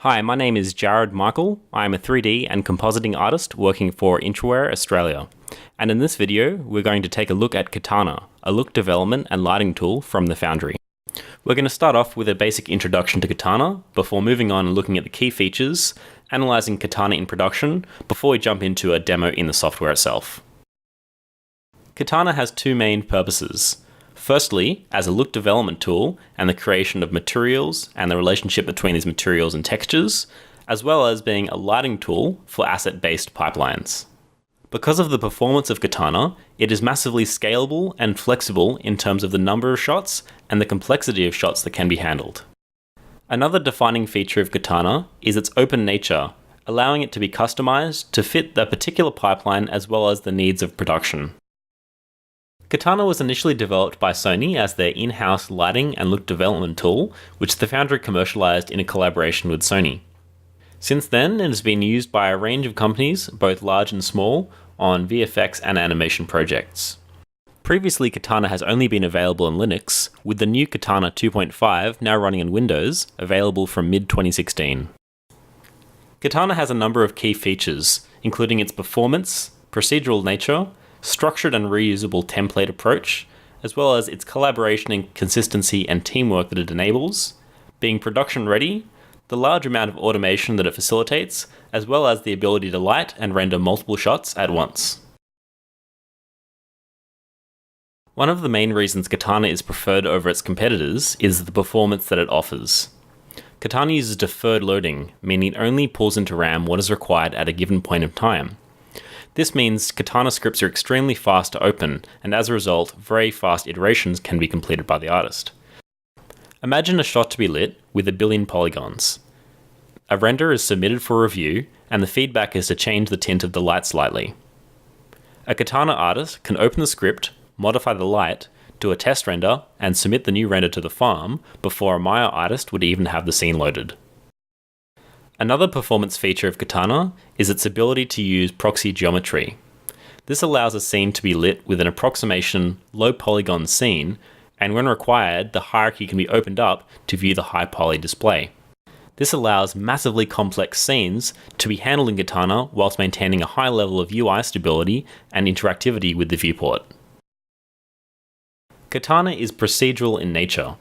Hi, my name is Jared Michael. I am a 3D and compositing artist working for Intraware Australia. And in this video, we're going to take a look at Katana, a look development and lighting tool from the Foundry. We're going to start off with a basic introduction to Katana before moving on and looking at the key features, analyzing Katana in production before we jump into a demo in the software itself. Katana has two main purposes. Firstly, as a look development tool and the creation of materials and the relationship between these materials and textures, as well as being a lighting tool for asset-based pipelines. Because of the performance of Katana, it is massively scalable and flexible in terms of the number of shots and the complexity of shots that can be handled. Another defining feature of Katana is its open nature, allowing it to be customized to fit the particular pipeline as well as the needs of production. Katana was initially developed by Sony as their in-house lighting and look development tool, which the Foundry commercialized in a collaboration with Sony. Since then, it has been used by a range of companies, both large and small, on VFX and animation projects. Previously, Katana has only been available in Linux, with the new Katana 2.5 now running in Windows, available from mid-2016. Katana has a number of key features, including its performance, procedural nature, structured and reusable template approach, as well as its collaboration and consistency and teamwork that it enables, being production ready, the large amount of automation that it facilitates, as well as the ability to light and render multiple shots at once. One of the main reasons Katana is preferred over its competitors is the performance that it offers. Katana uses deferred loading, meaning it only pulls into RAM what is required at a given point of time. This means Katana scripts are extremely fast to open, and as a result, very fast iterations can be completed by the artist. Imagine a shot to be lit with 1 billion polygons. A render is submitted for review, and the feedback is to change the tint of the light slightly. A Katana artist can open the script, modify the light, do a test render, and submit the new render to the farm before a Maya artist would even have the scene loaded. Another performance feature of Katana is its ability to use proxy geometry. This allows a scene to be lit with an approximation low polygon scene, and when required, the hierarchy can be opened up to view the high poly display. This allows massively complex scenes to be handled in Katana whilst maintaining a high level of UI stability and interactivity with the viewport. Katana is procedural in nature.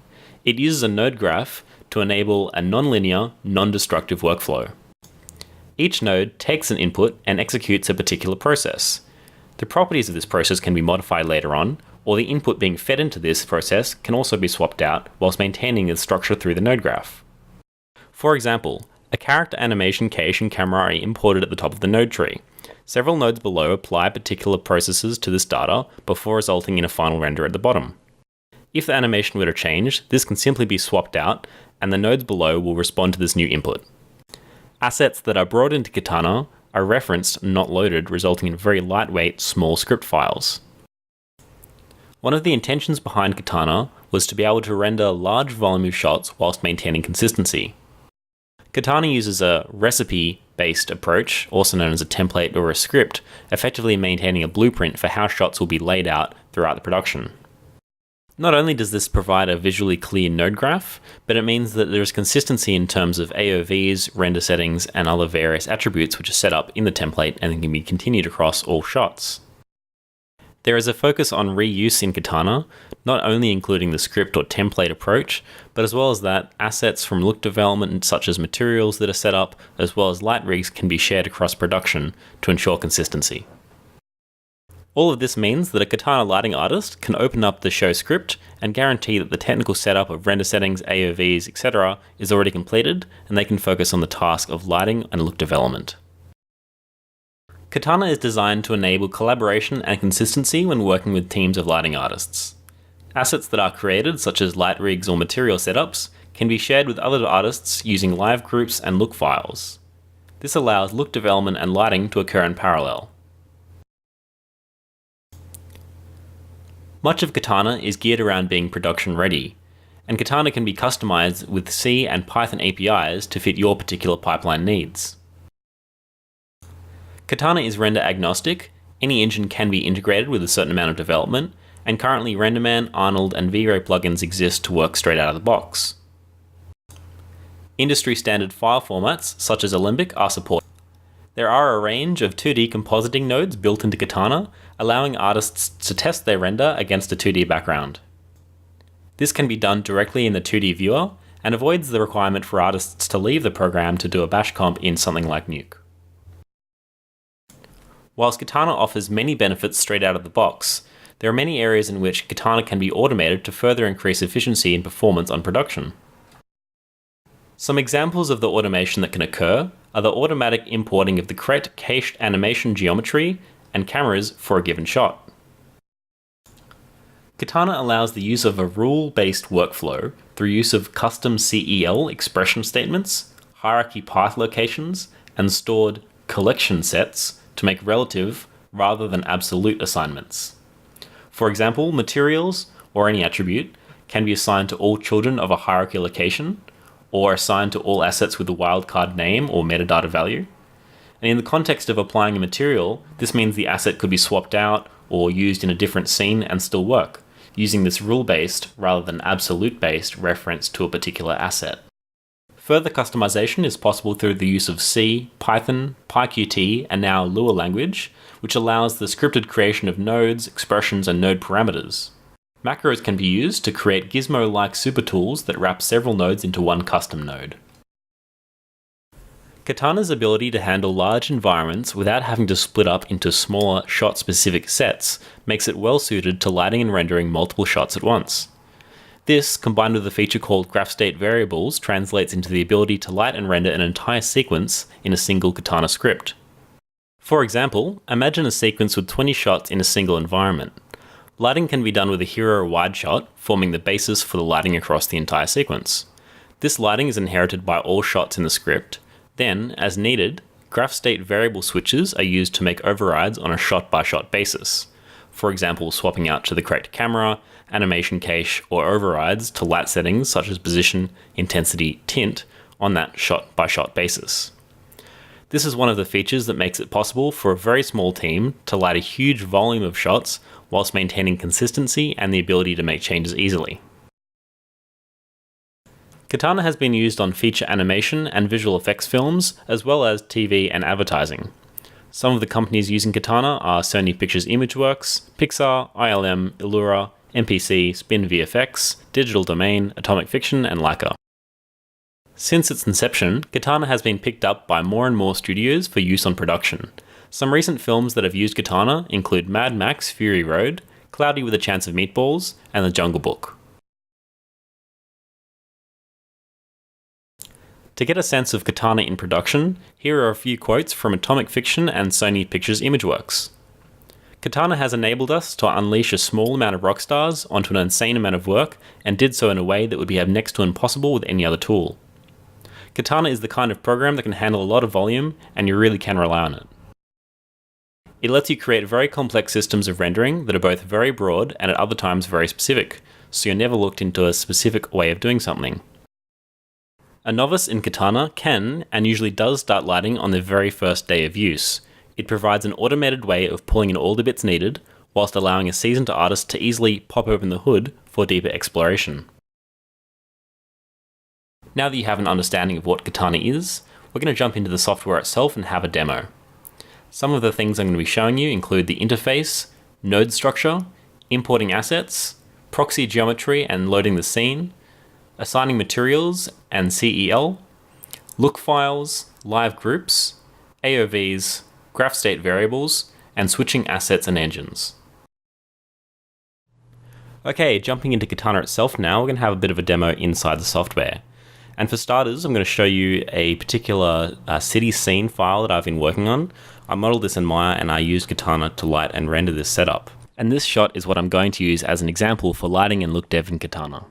It uses a node graph to enable a non-linear, non-destructive workflow. Each node takes an input and executes a particular process. The properties of this process can be modified later on, or the input being fed into this process can also be swapped out whilst maintaining the structure through the node graph. For example, a character animation cache and camera are imported at the top of the node tree. Several nodes below apply particular processes to this data before resulting in a final render at the bottom. If the animation were to change, this can simply be swapped out, and the nodes below will respond to this new input. Assets that are brought into Katana are referenced, not loaded, resulting in very lightweight, small script files. One of the intentions behind Katana was to be able to render large volume of shots whilst maintaining consistency. Katana uses a recipe-based approach, also known as a template or a script, effectively maintaining a blueprint for how shots will be laid out throughout the production. Not only does this provide a visually clear node graph, but it means that there is consistency in terms of AOVs, render settings, and other various attributes which are set up in the template and can be continued across all shots. There is a focus on reuse in Katana, not only including the script or template approach, but as well as that, assets from look development such as materials that are set up, as well as light rigs can be shared across production to ensure consistency. All of this means that a Katana lighting artist can open up the show script and guarantee that the technical setup of render settings, AOVs, etc. is already completed, and they can focus on the task of lighting and look development. Katana is designed to enable collaboration and consistency when working with teams of lighting artists. Assets that are created, such as light rigs or material setups, can be shared with other artists using live groups and look files. This allows look development and lighting to occur in parallel. Much of Katana is geared around being production ready, and Katana can be customized with C and Python APIs to fit your particular pipeline needs. Katana is render agnostic. Any engine can be integrated with a certain amount of development, and currently RenderMan, Arnold, and V-Ray plugins exist to work straight out of the box. Industry standard file formats such as Alembic are supported. There are a range of 2D compositing nodes built into Katana, allowing artists to test their render against a 2D background. This can be done directly in the 2D viewer and avoids the requirement for artists to leave the program to do a bash comp in something like Nuke. Whilst Katana offers many benefits straight out of the box, there are many areas in which Katana can be automated to further increase efficiency and performance on production. Some examples of the automation that can occur are the automatic importing of the correct cached animation geometry and cameras for a given shot. Katana allows the use of a rule-based workflow through use of custom CEL expression statements, hierarchy path locations, and stored collection sets to make relative rather than absolute assignments. For example, materials or any attribute can be assigned to all children of a hierarchy location, or assigned to all assets with a wildcard name or metadata value. And in the context of applying a material, this means the asset could be swapped out or used in a different scene and still work, using this rule-based rather than absolute-based reference to a particular asset. Further customization is possible through the use of C, Python, PyQt, and now Lua language, which allows the scripted creation of nodes, expressions, and node parameters. Macros can be used to create gizmo-like supertools that wrap several nodes into one custom node. Katana's ability to handle large environments without having to split up into smaller shot-specific sets makes it well suited to lighting and rendering multiple shots at once. This, combined with a feature called graph state variables, translates into the ability to light and render an entire sequence in a single Katana script. For example, imagine a sequence with 20 shots in a single environment. Lighting can be done with a hero wide shot, forming the basis for the lighting across the entire sequence. This lighting is inherited by all shots in the script. Then, as needed, graph state variable switches are used to make overrides on a shot-by-shot basis. For example, swapping out to the correct camera, animation cache, or overrides to light settings such as position, intensity, tint on that shot-by-shot basis. This is one of the features that makes it possible for a very small team to light a huge volume of shots whilst maintaining consistency and the ability to make changes easily. Katana has been used on feature animation and visual effects films, as well as TV and advertising. Some of the companies using Katana are Sony Pictures Imageworks, Pixar, ILM, Illura, MPC, Spin VFX, Digital Domain, Atomic Fiction, and Leica. Since its inception, Katana has been picked up by more and more studios for use on production. Some recent films that have used Katana include Mad Max Fury Road, Cloudy with a Chance of Meatballs, and The Jungle Book. To get a sense of Katana in production, here are a few quotes from Atomic Fiction and Sony Pictures Imageworks. Katana has enabled us to unleash a small amount of rockstars onto an insane amount of work, and did so in a way that would be next to impossible with any other tool. Katana is the kind of program that can handle a lot of volume, and you really can rely on it. It lets you create very complex systems of rendering that are both very broad and at other times very specific, so you're never looked into a specific way of doing something. A novice in Katana can, and usually does, start lighting on their very first day of use. It provides an automated way of pulling in all the bits needed, whilst allowing a seasoned artist to easily pop open the hood for deeper exploration. Now that you have an understanding of what Katana is, we're going to jump into the software itself and have a demo. Some of the things I'm going to be showing you include the interface, node structure, importing assets, proxy geometry and loading the scene, assigning materials and CEL, look files, live groups, AOVs, graph state variables, and switching assets and engines. Okay, jumping into Katana itself now, we're going to have a bit of a demo inside the software. And for starters, I'm going to show you a particular city scene file that I've been working on. I modeled this in Maya and I used Katana to light and render this setup. And this shot is what I'm going to use as an example for lighting and look dev in Katana.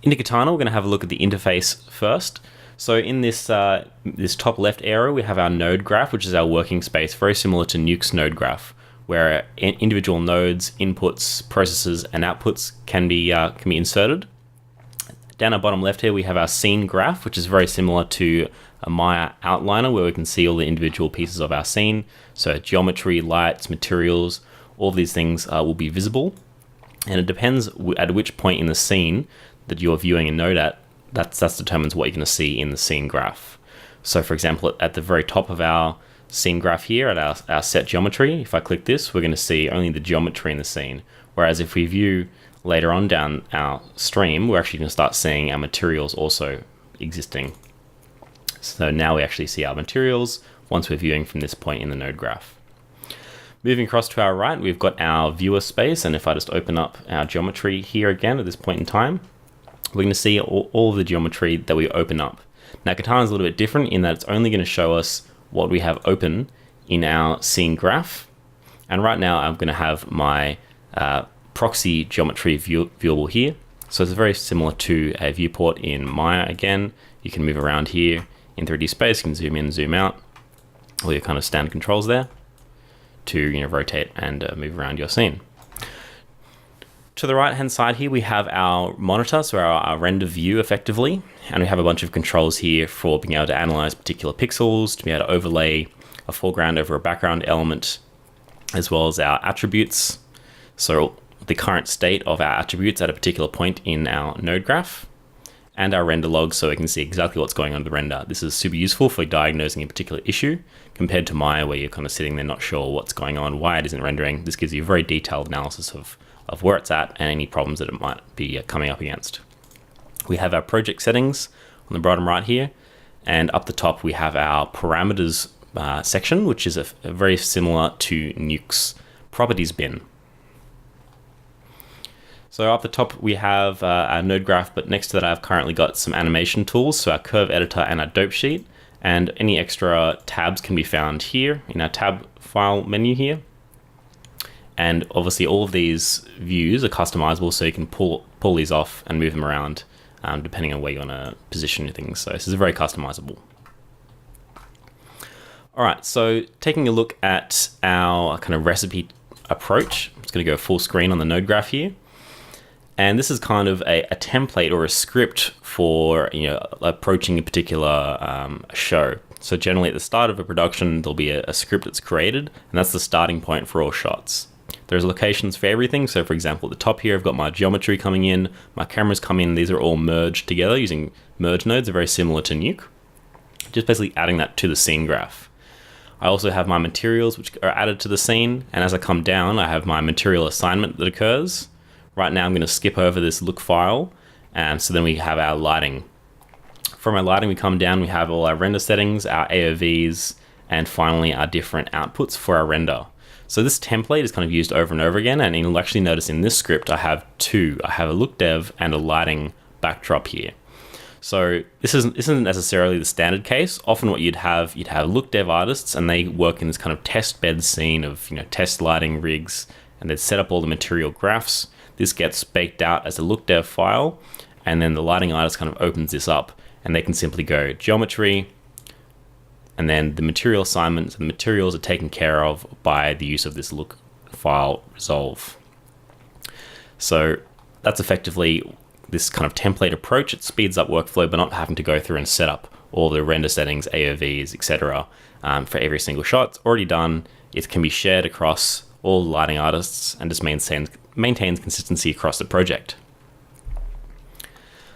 Into Katana, we're going to have a look at the interface first. So in this top left area, we have our node graph, which is our working space, very similar to Nuke's node graph, where individual nodes, inputs, processes, and outputs can be inserted. Down our bottom left here, we have our scene graph, which is very similar to a Maya outliner, where we can see all the individual pieces of our scene. So geometry, lights, materials, all these things will be visible. And it depends at which point in the scene that you're viewing a node at, that determines what you're going to see in the scene graph. So for example, at the very top of our scene graph here at our set geometry, if I click this, we're going to see only the geometry in the scene. Whereas if we view later on down our stream, we're actually going to start seeing our materials also existing. So now we actually see our materials once we're viewing from this point in the node graph. Moving across to our right, we've got our viewer space, and if I just open up our geometry here again at this point in time, we're going to see all of the geometry that we open up. Now Katana is a little bit different in that it's only going to show us what we have open in our scene graph. And right now I'm going to have my proxy geometry viewable here. So it's very similar to a viewport in Maya again. You can move around here in 3D space, you can zoom in, zoom out, all your kind of standard controls there to rotate and move around your scene. To the right hand side here, we have our monitor, so our render view effectively, and we have a bunch of controls here for being able to analyze particular pixels, to be able to overlay a foreground over a background element, as well as our attributes. So the current state of our attributes at a particular point in our node graph, and our render log, so we can see exactly what's going on with the render. This is super useful for diagnosing a particular issue compared to Maya, where you're kind of sitting there not sure what's going on, why it isn't rendering. This gives you a very detailed analysis of where it's at and any problems that it might be coming up against. We have our project settings on the bottom right here, and up the top we have our parameters section, which is a very similar to Nuke's properties bin. So up the top we have our node graph, but next to that I've currently got some animation tools, so our curve editor and our dope sheet, and any extra tabs can be found here in our tab file menu here. And obviously all of these views are customizable, so you can pull these off and move them around depending on where you want to position your things. So this is very customizable. All right, so taking a look at our kind of recipe approach, I'm just going to go full screen on the node graph here. And this is kind of a template or a script for approaching a particular show. So generally at the start of a production, there'll be a script that's created, and that's the starting point for all shots. There's locations for everything. So for example, at the top here, I've got my geometry coming in, my cameras come in, these are all merged together using merge nodes. They're very similar to Nuke. Just basically adding that to the scene graph. I also have my materials which are added to the scene, and as I come down, I have my material assignment that occurs. Right now I'm going to skip over this look file, and so then we have our lighting. From our lighting we come down, we have all our render settings, our AOVs, and finally our different outputs for our render. So this template is kind of used over and over again, and you'll actually notice in this script I have two. I have a look dev and a lighting backdrop here. So this isn't necessarily the standard case. Often what you'd have look dev artists, and they work in this kind of test bed scene of test lighting rigs, and they'd set up all the material graphs. This gets baked out as a look dev file, and then the lighting artist kind of opens this up, and they can simply go geometry, and then the material assignments and the materials are taken care of by the use of this look file resolve. So that's effectively this kind of template approach. It speeds up workflow, but not having to go through and set up all the render settings, AOVs, etc. For every single shot. It's already done. It can be shared across all the lighting artists and just maintains consistency across the project.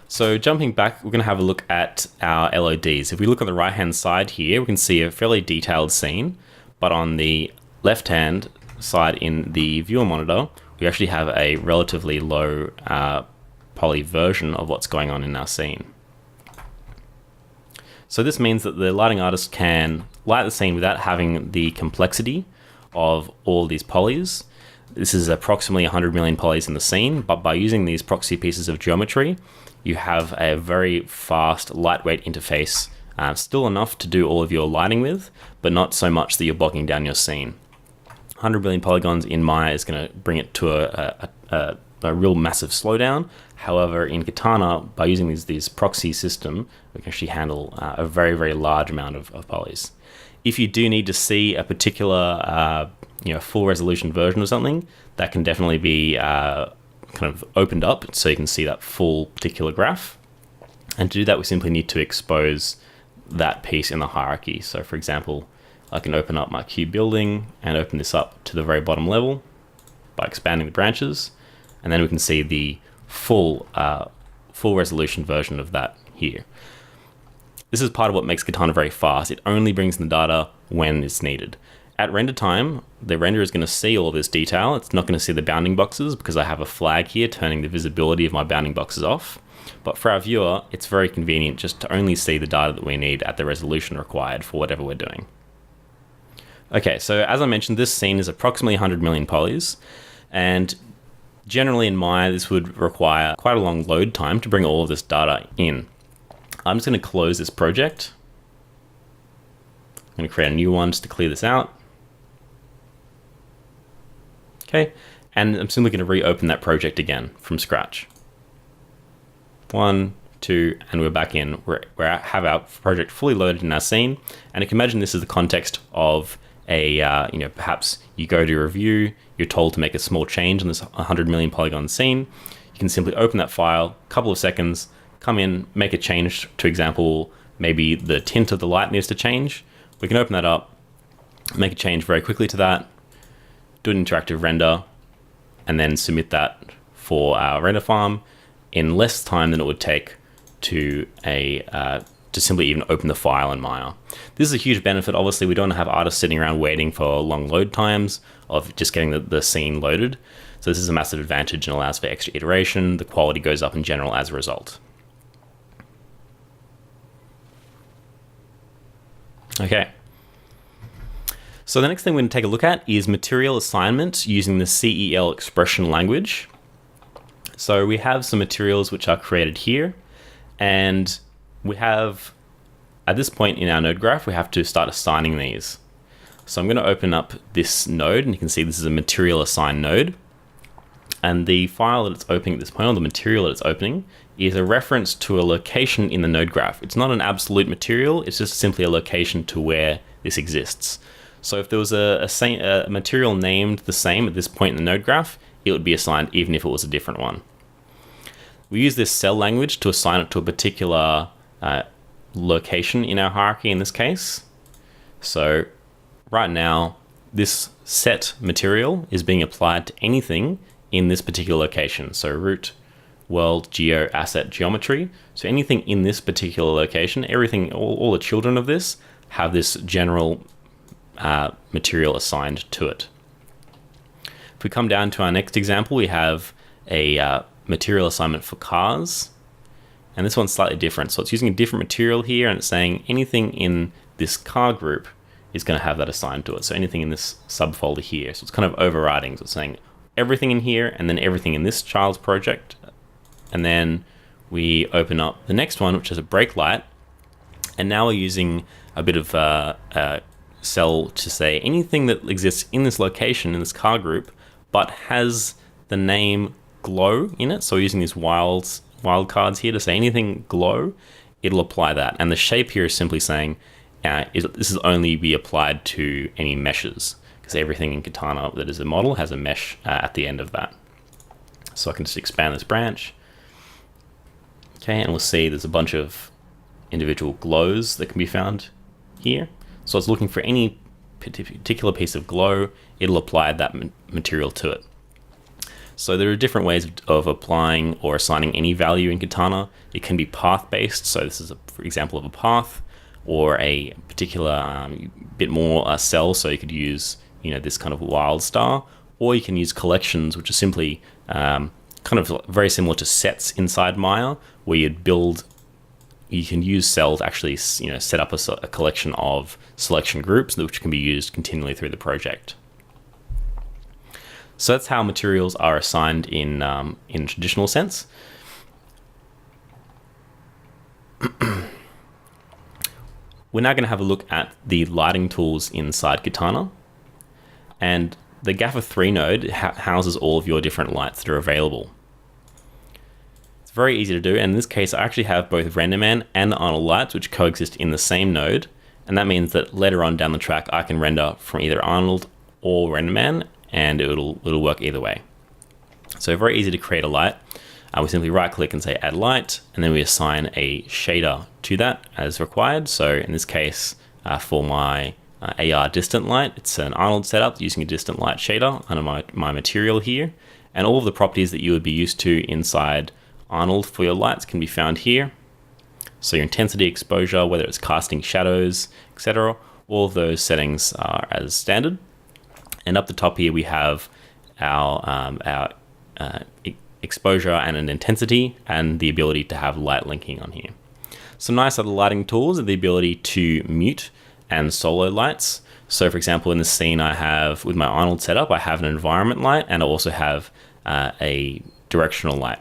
So jumping back, we're going to have a look at our LODs. If we look on the right-hand side here, we can see a fairly detailed scene, but on the left-hand side in the viewer monitor, we actually have a relatively low poly version of what's going on in our scene. So this means that the lighting artist can light the scene without having the complexity of all these polys. This is approximately 100 million polys in the scene, but by using these proxy pieces of geometry, you have a very fast, lightweight interface, still enough to do all of your lighting with, but not so much that you're bogging down your scene. 100 billion polygons in Maya is going to bring it to a real massive slowdown. However, in Katana, by using these proxy system, we can actually handle a very, very large amount of polys. If you do need to see a particular full resolution version of something, that can definitely be kind of opened up so you can see that full particular graph. And to do that, we simply need to expose that piece in the hierarchy. So for example, I can open up my cube building and open this up to the very bottom level by expanding the branches, and then we can see the full resolution version of that here. This is part of what makes Katana very fast. It only brings in the data when it's needed. At render time, the renderer is going to see all this detail. It's not going to see the bounding boxes because I have a flag here turning the visibility of my bounding boxes off. But for our viewer, it's very convenient just to only see the data that we need at the resolution required for whatever we're doing. Okay, so as I mentioned, this scene is approximately 100 million polys, and generally in Maya, this would require quite a long load time to bring all of this data in. I'm just going to close this project. I'm going to create a new one just to clear this out. Okay, and I'm simply going to reopen that project again from scratch. 1, 2, and we're back in. We have our project fully loaded in our scene, and you can imagine this is the context of a, perhaps you go to review, you're told to make a small change on this 100 million polygon scene. You can simply open that file, a couple of seconds, come in, make a change. To example, maybe the tint of the light needs to change. We can open that up, make a change very quickly to that, do an interactive render, and then submit that for our render farm in less time than it would take to simply even open the file in Maya. This is a huge benefit. Obviously, we don't have artists sitting around waiting for long load times of just getting the scene loaded. So this is a massive advantage and allows for extra iteration. The quality goes up in general as a result. Okay. So the next thing we're going to take a look at is material assignment using the CEL expression language. So we have some materials which are created here, and we have, at this point in our node graph, we have to start assigning these. So I'm going to open up this node, and you can see this is a material assign node. And the file that it's opening at this point, or the material that it's opening, is a reference to a location in the node graph. It's not an absolute material, it's just simply a location to where this exists. So if there was a material named the same at this point in the node graph, it would be assigned even if it was a different one. We use this cell language to assign it to a particular location in our hierarchy in this case. So right now, this set material is being applied to anything in this particular location. So root, world, geo, asset, geometry. So anything in this particular location, everything, all the children of this have this general material assigned to it. If we come down to our next example, we have a material assignment for cars, and this one's slightly different. So it's using a different material here, and it's saying anything in this car group is going to have that assigned to it. So anything in this subfolder here. So it's kind of overriding. So it's saying everything in here, and then everything in this child's project. And then we open up the next one, which is a brake light, and now we're using a bit of cell to say anything that exists in this location, in this car group, but has the name glow in it. So we're using these wildcards here to say anything glow, it'll apply that. And the shape here is simply saying this is only be applied to any meshes, because everything in Katana that is a model has a mesh at the end of that. So I can just expand this branch. Okay, and we'll see there's a bunch of individual glows that can be found here. So it's looking for any particular piece of glow, it'll apply that material to it. So there are different ways of applying or assigning any value in Katana. It can be path-based, so this is for example of a path, or a particular bit more cell, so you could use this kind of wild star, or you can use collections, which are simply kind of very similar to sets inside Maya, where you can use cells to actually set up a collection of selection groups which can be used continually through the project. So that's how materials are assigned in traditional sense. We're now going to have a look at the lighting tools inside Katana, and the Gaffer 3 node houses all of your different lights that are available. It's very easy to do, and in this case I actually have both RenderMan and Arnold lights which coexist in the same node, and that means that later on down the track I can render from either Arnold or RenderMan, and it'll work either way. So very easy to create a light. We simply right click and say add light, and then we assign a shader to that as required. So in this case, for my AR distant light, it's an Arnold setup using a distant light shader under my material here, and all of the properties that you would be used to inside Arnold for your lights can be found here. So your intensity, exposure, whether it's casting shadows, etc., all of those settings are as standard. And up the top here we have our exposure and an intensity, and the ability to have light linking on here. Some nice other lighting tools are the ability to mute and solo lights. So for example, in this scene I have, with my Arnold setup, I have an environment light and I also have a directional light.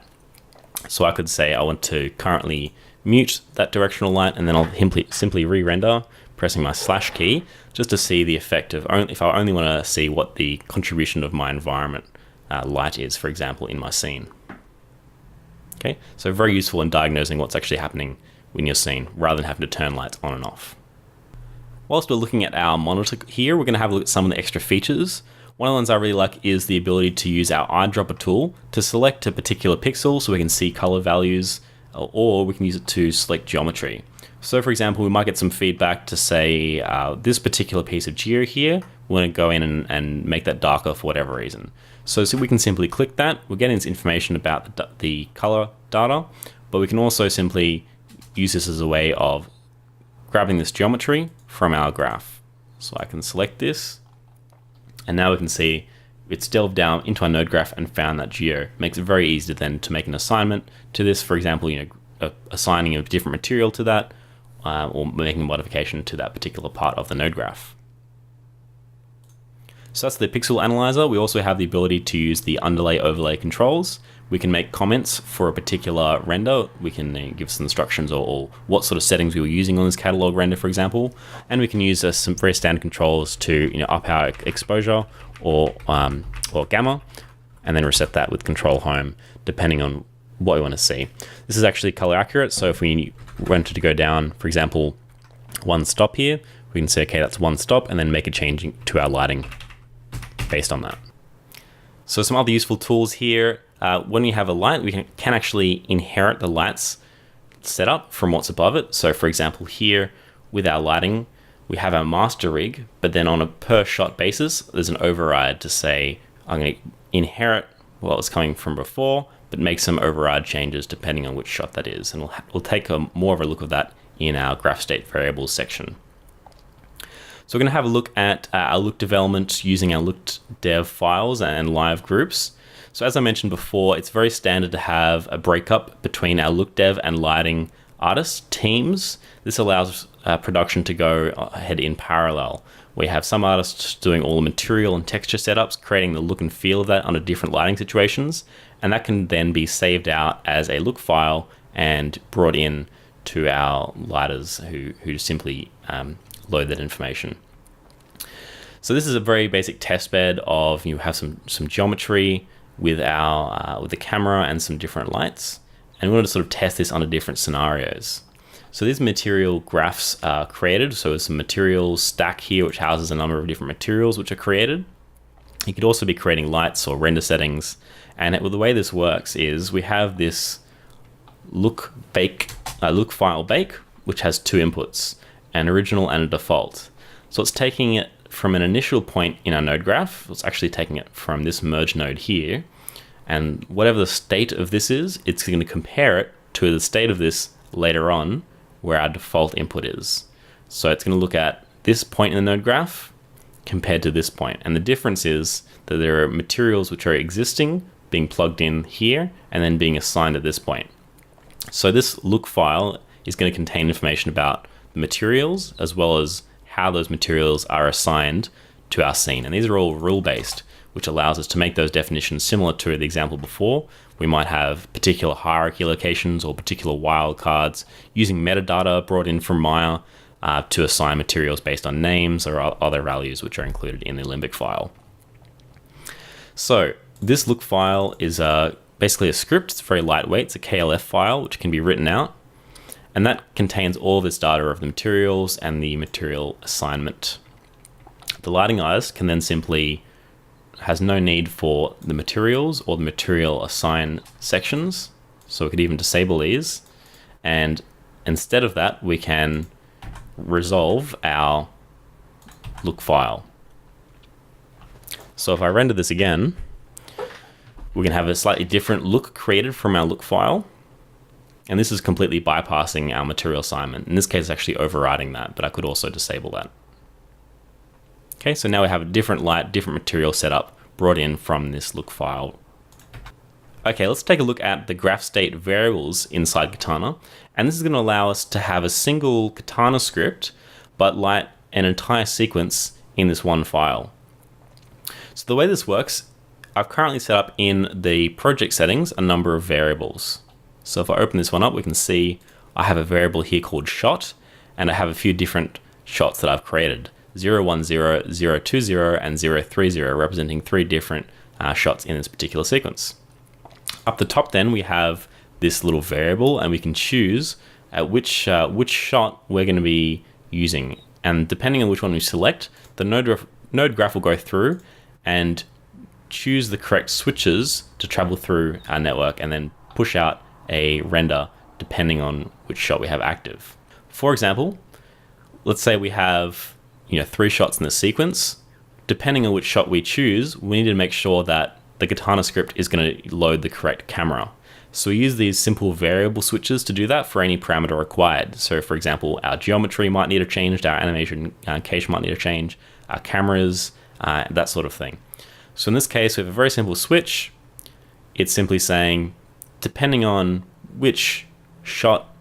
So I could say I want to currently mute that directional light, and then I'll simply re-render, pressing my / key, just to see the effect of, if I only want to see what the contribution of my environment light is, for example, in my scene. Okay, so very useful in diagnosing what's actually happening in your scene, rather than having to turn lights on and off. Whilst we're looking at our monitor here, we're going to have a look at some of the extra features. One of the ones I really like is the ability to use our eyedropper tool to select a particular pixel so we can see color values, or we can use it to select geometry. So for example, we might get some feedback to say this particular piece of geo here, we want to go in and make that darker for whatever reason. So we can simply click that. We're getting this information about the color data, but we can also simply use this as a way of grabbing this geometry from our graph. So I can select this, and now we can see it's delved down into our node graph and found that geo. Makes it very easy then to make an assignment to this. For example, assigning a different material to that, or making a modification to that particular part of the node graph. So that's the pixel analyzer. We also have the ability to use the underlay overlay controls. We can make comments for a particular render. We can give some instructions or what sort of settings we were using on this catalog render, for example. And we can use some very standard controls to up our exposure or gamma, and then reset that with control home, depending on what we want to see. This is actually color accurate. So if we wanted to go down, for example, one stop here, we can say, okay, that's one stop, and then make a change to our lighting based on that. So some other useful tools here. When we have a light, we can actually inherit the light's setup from what's above it. So for example, here with our lighting, we have our master rig, but then on a per shot basis, there's an override to say, I'm going to inherit what was coming from before, but make some override changes depending on which shot that is. And we'll take more of a look of that in our graph state variables section. So we're going to have a look at our look development using our look dev files and live groups. So as I mentioned before, it's very standard to have a breakup between our look dev and lighting artist teams. This allows production to go ahead in parallel. We have some artists doing all the material and texture setups, creating the look and feel of that under different lighting situations, and that can then be saved out as a look file and brought in to our lighters who simply load that information. So this is a very basic test bed of, you have some geometry with the camera and some different lights, and we want to sort of test this under different scenarios. So these material graphs are created. So there's some materials stack here which houses a number of different materials which are created. You could also be creating lights or render settings, and the way this works is we have this look file bake, which has two inputs, an original and a default. So it's taking it from an initial point in our node graph. It's actually taking it from this merge node here, and whatever the state of this is, it's going to compare it to the state of this later on where our default input is. So it's going to look at this point in the node graph compared to this point, and the difference is that there are materials which are existing being plugged in here and then being assigned at this point. So this look file is going to contain information about the materials as well as how those materials are assigned to our scene. And these are all rule-based, which allows us to make those definitions similar to the example before. We might have particular hierarchy locations or particular wildcards using metadata brought in from Maya to assign materials based on names or other values which are included in the Limbic file. So this look file is basically a script. It's very lightweight. It's a KLF file which can be written out, and that contains all of this data of the materials and the material assignment. The lighting artist can then simply has no need for the materials or the material assign sections, so we could even disable these, and instead of that we can resolve our look file. So if I render this again, we can have a slightly different look created from our look file, And this is completely bypassing our material assignment. In this case, it's actually overriding that, but I could also disable that. Okay, so now we have a different light, different material setup brought in from this look file. Okay, let's take a look at the graph state variables inside Katana. And this is going to allow us to have a single Katana script, but light an entire sequence in this one file. So the way this works, I've currently set up in the project settings a number of variables. So if I open this one up, we can see I have a variable here called shot, and I have a few different shots that I've created. 010, 020, and 030, representing 3 different shots in this particular sequence. Up the top then, we have this little variable, and we can choose which shot we're going to be using. And depending on which one we select, the node graph will go through and choose the correct switches to travel through our network and then push out a render depending on which shot we have active. For example, let's say we have 3 shots in the sequence. Depending on which shot we choose, we need to make sure that the Katana script is going to load the correct camera. So we use these simple variable switches to do that for any parameter required. So for example, our geometry might need to change, our animation cache might need to change, our cameras, that sort of thing. So in this case, we have a very simple switch. It's simply saying, depending on which shot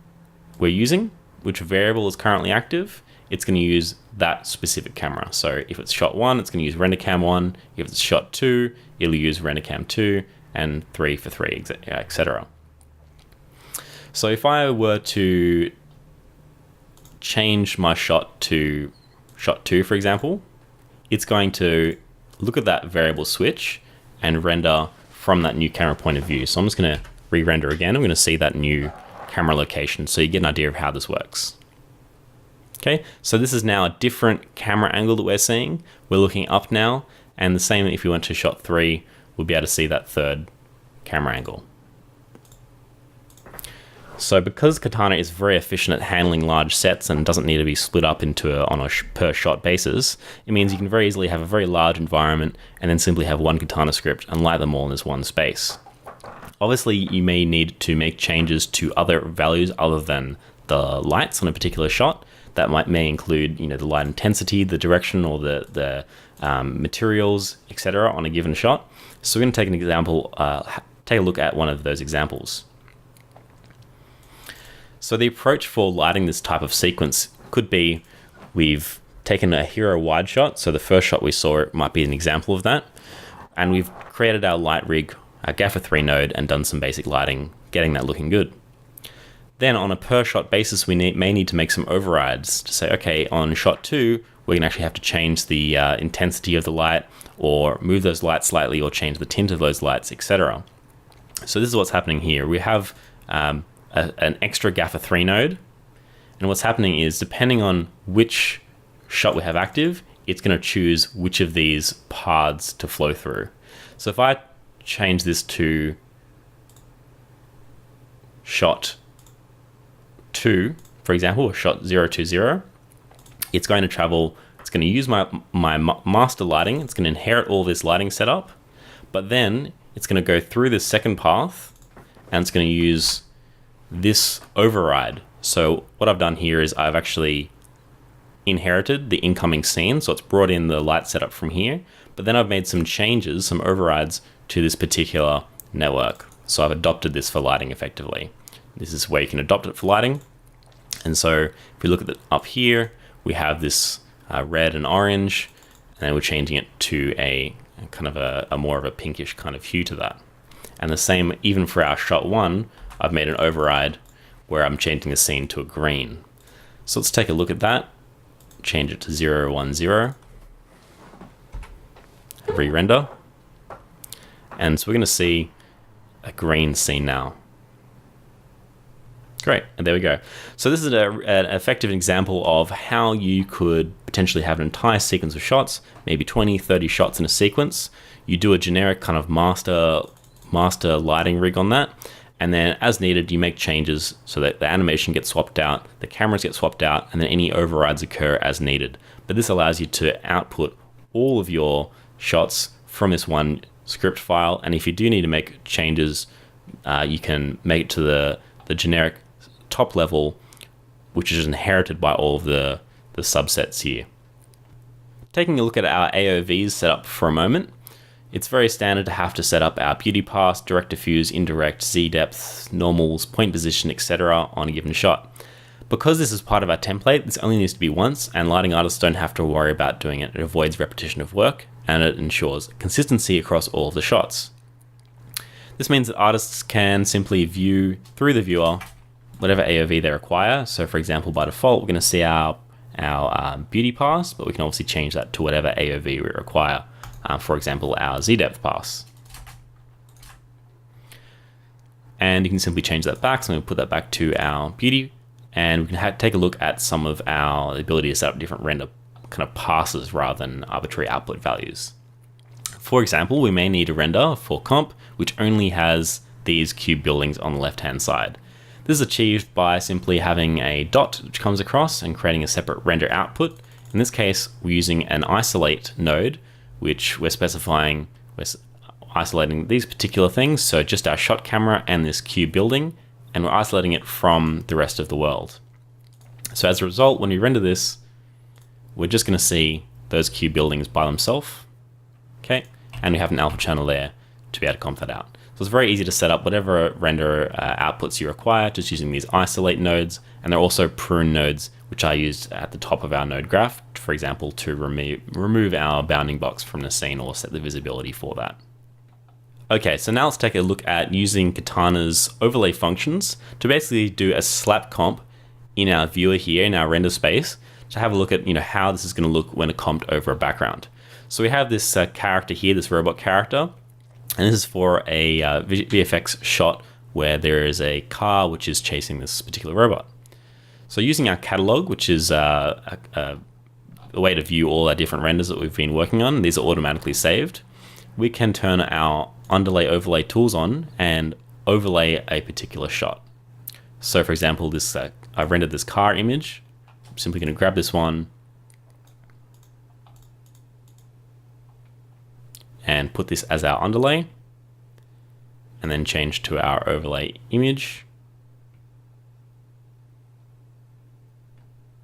we're using, which variable is currently active, it's going to use that specific camera. So if it's shot 1, it's going to use RenderCam 1. If it's shot 2, it'll use RenderCam 2, and 3 for 3, etc. So if I were to change my shot to shot 2, for example, it's going to look at that variable switch and render from that new camera point of view. So I'm just going to re-render again. I'm going to see that new camera location so you get an idea of how this works. Okay, so this is now a different camera angle that we're seeing. We're looking up now, and the same if we went to shot 3, we'll be able to see that third camera angle. So because Katana is very efficient at handling large sets and doesn't need to be split up on a per shot basis, it means you can very easily have a very large environment and then simply have one Katana script and light them all in this one space. Obviously, you may need to make changes to other values other than the lights on a particular shot. That may include, the light intensity, the direction, or the materials, etc. on a given shot. So we're going to take an example, take a look at one of those examples. So the approach for lighting this type of sequence could be, we've taken a hero wide shot. So the first shot we saw might be an example of that. And we've created our light rig, our Gaffer 3 node, and done some basic lighting, getting that looking good. Then on a per shot basis, we may need to make some overrides to say, okay, on shot 2, we're going to actually have to change the intensity of the light, or move those lights slightly, or change the tint of those lights, etc. So this is what's happening here. We have an extra Gaffer 3 node, and what's happening is, depending on which shot we have active, it's going to choose which of these paths to flow through. So if I change this to shot 2, for example, or shot 020, it's going to travel, it's going to use my master lighting, it's going to inherit all this lighting setup, but then it's going to go through this second path, and it's going to use this override. So what I've done here is I've actually inherited the incoming scene, so it's brought in the light setup from here, but then I've made some changes, some overrides to this particular network. So I've adopted this for lighting effectively. This is where you can adopt it for lighting. And so if we look at it up here, we have this red and orange, and then we're changing it to a kind of a more of a pinkish kind of hue to that. And the same even for our shot 1, I've made an override where I'm changing the scene to a green. So let's take a look at that. Change it to 010. Re-render. And so we're going to see a green scene now. Great, and there we go. So this is an effective example of how you could potentially have an entire sequence of shots, maybe 20, 30 shots in a sequence. You do a generic kind of master lighting rig on that, and then as needed, you make changes so that the animation gets swapped out, the cameras get swapped out, and then any overrides occur as needed. But this allows you to output all of your shots from this one script file, and if you do need to make changes, you can make it to the the generic top level, which is inherited by all of the subsets here. Taking a look at our AOVs set up for a moment, it's very standard to have to set up our beauty pass, direct diffuse, indirect, Z depth, normals, point position, etc. on a given shot. Because this is part of our template, this only needs to be once, and lighting artists don't have to worry about doing it. It avoids repetition of work, and it ensures consistency across all of the shots. This means that artists can simply view through the viewer whatever AOV they require. So for example, by default, we're going to see our beauty pass, but we can obviously change that to whatever AOV we require. For example, our Z depth pass. And you can simply change that back. So I'm going to put that back to our beauty, and we can take a look at some of our ability to set up different render kind of passes rather than arbitrary output values. For example, we may need a render for comp, which only has these cube buildings on the left-hand side. This is achieved by simply having a dot which comes across and creating a separate render output. In this case, we're using an isolate node, which we're isolating these particular things, so just our shot camera and this cube building, and we're isolating it from the rest of the world. So as a result, when we render this, we're just going to see those cube buildings by themselves, okay? And we have an alpha channel there to be able to comp that out. So it's very easy to set up whatever render outputs you require just using these isolate nodes, and there are also prune nodes which are used at the top of our node graph, for example, to remove our bounding box from the scene or set the visibility for that. Okay, so now let's take a look at using Katana's overlay functions to basically do a slap comp in our viewer here in our render space to have a look at how this is going to look when comped over a background. So we have this character here, this robot character, and this is for a VFX shot where there is a car which is chasing this particular robot. So using our catalog, which is a way to view all our different renders that we've been working on, these are automatically saved, we can turn our underlay overlay tools on and overlay a particular shot. So for example, this I've rendered this car image. I'm simply going to grab this one and put this as our underlay, and then change to our overlay image.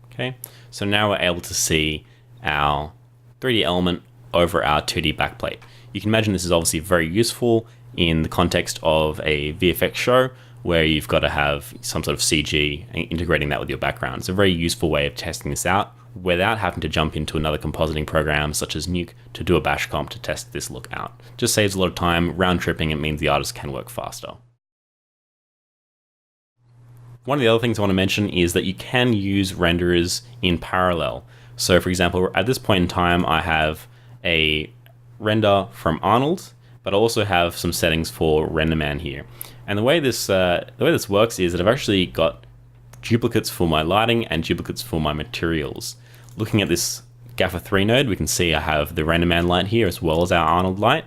Okay, so now we're able to see our 3D element over our 2D backplate. You can imagine this is obviously very useful in the context of a VFX show where you've got to have some sort of CG and integrating that with your background. It's a very useful way of testing this out without having to jump into another compositing program such as Nuke to do a bash comp to test this look out. Just saves a lot of time, round tripping. It means the artist can work faster. One of the other things I want to mention is that you can use renderers in parallel. So for example, at this point in time, I have a render from Arnold, but I also have some settings for RenderMan here. And the way this works is that I've actually got duplicates for my lighting and duplicates for my materials. Looking at this Gaffer 3 node, we can see I have the RenderMan light here as well as our Arnold light.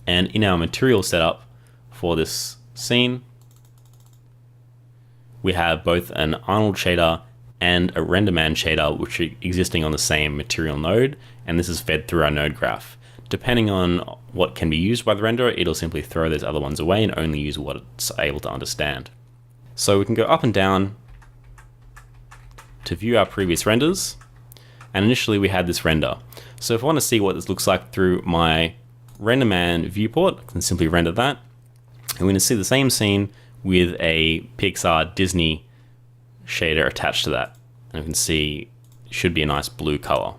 And in our material setup for this scene, we have both an Arnold shader and a RenderMan shader, which are existing on the same material node, and this is fed through our node graph. Depending on what can be used by the renderer, it'll simply throw those other ones away and only use what it's able to understand. So we can go up and down to view our previous renders, and initially we had this render. So if I want to see what this looks like through my RenderMan viewport, I can simply render that. And we're going to see the same scene with a Pixar Disney shader attached to that. And we can see it should be a nice blue color.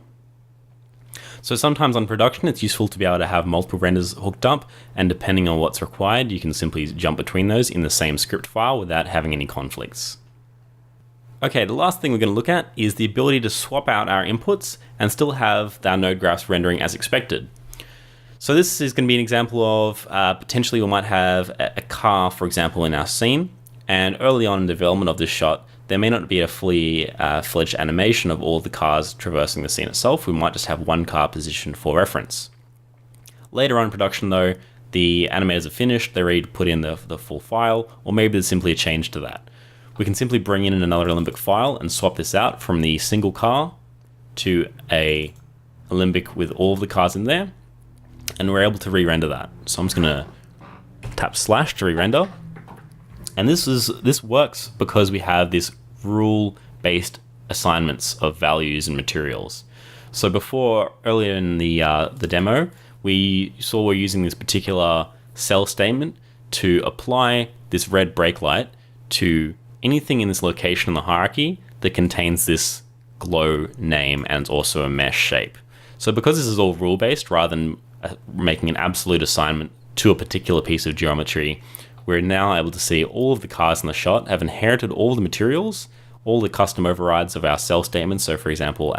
So sometimes on production, it's useful to be able to have multiple renders hooked up, and depending on what's required, you can simply jump between those in the same script file without having any conflicts. Okay, the last thing we're going to look at is the ability to swap out our inputs and still have our node graphs rendering as expected. So this is going to be an example of potentially we might have a car, for example, in our scene, and early on in the development of this shot, there may not be a fully fledged animation of all the cars traversing the scene itself. We might just have one car positioned for reference. Later on in production though, the animators are finished, they're ready to put in the full file, or maybe there's simply a change to that. We can simply bring in another Alembic file and swap this out from the single car to a Alembic with all of the cars in there, and we're able to re-render that. So I'm just going to tap slash to re-render, And this works because we have this rule-based assignments of values and materials. So before, earlier in the demo, we saw we're using this particular cell statement to apply this red brake light to anything in this location in the hierarchy that contains this glow name and also a mesh shape. So because this is all rule-based rather than making an absolute assignment to a particular piece of geometry, we're now able to see all of the cars in the shot have inherited all the materials, all the custom overrides of our cell statements. So for example,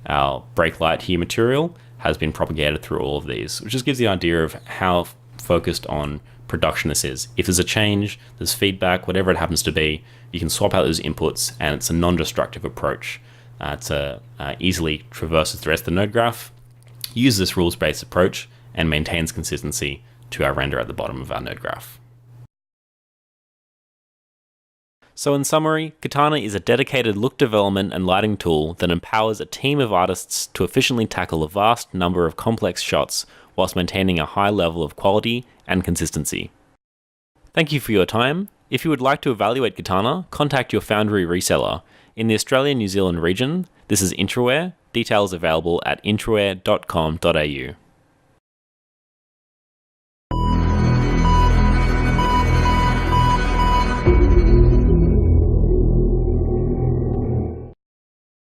our brake light here material has been propagated through all of these, which just gives the idea of how focused on production this is. If there's a change, there's feedback, whatever it happens to be, you can swap out those inputs, and it's a non-destructive approach to easily traverses the rest of the node graph, uses this rules-based approach, and maintains consistency to our render at the bottom of our node graph. So in summary, Katana is a dedicated look development and lighting tool that empowers a team of artists to efficiently tackle a vast number of complex shots whilst maintaining a high level of quality and consistency. Thank you for your time. If you would like to evaluate Katana, contact your Foundry reseller. In the Australia-New Zealand region, this is Intraware. Details available at intraware.com.au.